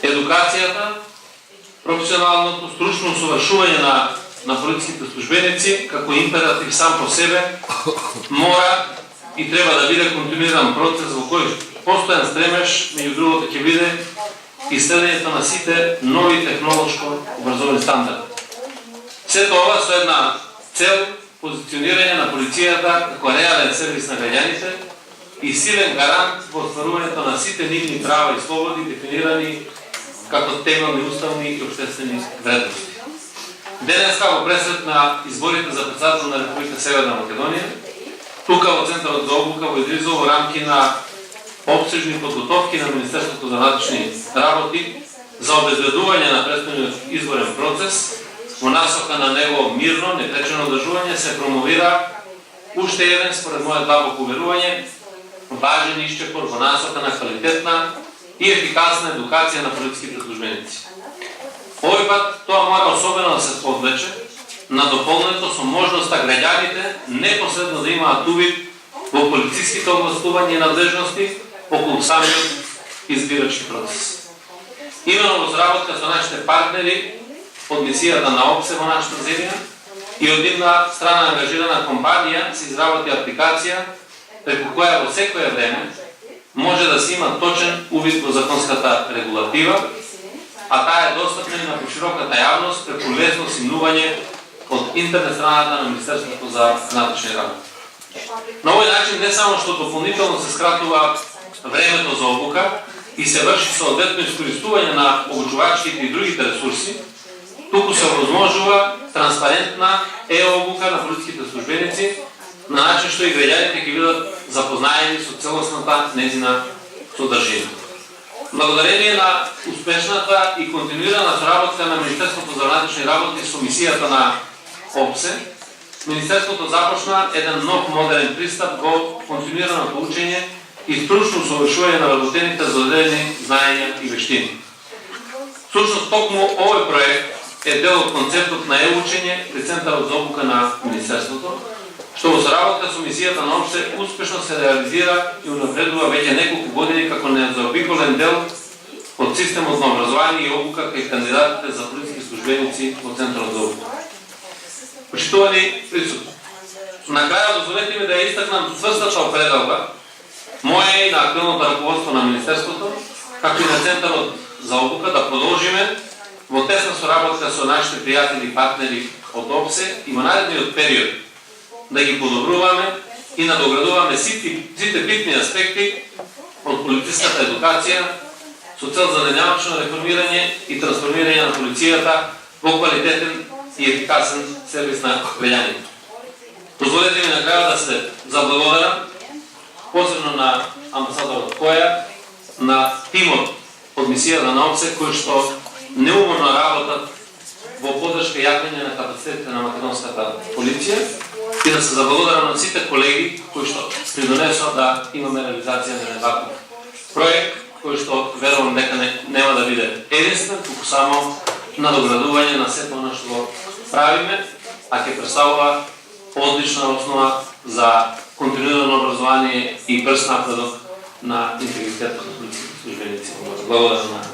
Едукацијата, професионалното, стручно усовршување на полициските службеници, како императив сам по себе, мора и треба да биде континуиран процес во кој постојан стремеж, меѓу другото ќе биде и следењето на сите нови технолошко образовани стандарди. Сето ова со една цел позиционирање на полицијата како реален сервис на граѓаните и силен гарант во остварувањето на сите нивни права и слободи дефинирани како темелни уставни и обществени вредности. Денеска во пресред на изборите за председател на Република Северна Македонија, тука во Центарот за обука во Идризово во рамки на обсежни подготовки на Министерството за внатрешни работи за обезбедување на предстојниот изборен процес, во насока на негово мирно, непречено одржување се промовира уште еден, според мојот длабоко уверување, важен исчепор во насока на квалитетна и ефикасна едукација на полициските службеници. Овој пат тоа мора особено да се подлече на дополнето со можноста граѓаните непосредно да имаат увид во полициските областувања и надлежности околу самиот избирачки процес. Именно во соработка со нашите партнери од мисијата на ОПСЕ во нашата земја и од нивна страна ангажирана компанија се изработи апликација преку која во секое време може да се има точен увид во законската регулатива, а таа е достапна и на пошироката јавност преку лесно симнување од интернет страната на Министерството за внатрешни работи. На овој начин не само што дополнително се скратува времето за обука и се врши соодветно искористување на обучувачите и другите ресурси, туку се овозможува транспарентна обука на полициските службеници на начин што и граѓаните ќе бидат запознаени со целосната нејзина содржина. Благодарение на успешната и континуирана соработка на Министерството за внатрешни работи со мисијата на ОПСЕ, Министерството започна еден нов модерен пристап во континуираното учење и стручно усовршување на работените за одредени знаења и вештини. Всушност, токму овој проект е дел од концептот на учење при Центарот за обука на Министерството, што во соработка со мисијата на ОПСЕ успешно се реализира и унапредува веќе неколку години како незаобиколен дел од системот на образование и обука кај кандидатите за полициски службеници во Центарот за обука. Почитувани присутни, на крај дозволете ми да ја истакнам цврстата определба моја и на актуелното раководство на Министерството, како и на Центарот за обука да продолжиме во тесна соработка со нашите пријатели и партнери од ОПСЕ и во наредниот период да ги подобруваме и надоградуваме сите битни аспекти од полициската едукација со цел за денјавачно реформирање и трансформирање на полицијата во квалитетен и ефикасен сервис на граѓаните. Дозволете ми на крај да се заблагодарам посебно на амбасадорот Која, на тимот од мисијата на ОПСЕ кои што неуморно работат во поддршка и јакнење на капацитетите на македонската полиција и да се заблагодарам на сите колеги кои што придонесоа да имаме реализација на ваков проект кој што верувам дека нема да биде единствен, туку само надоградување на сето она што го правиме, а ќе представува одлична основа за континуирано образование и брз напредок на интегритетот на полициските службеници. Благодарам.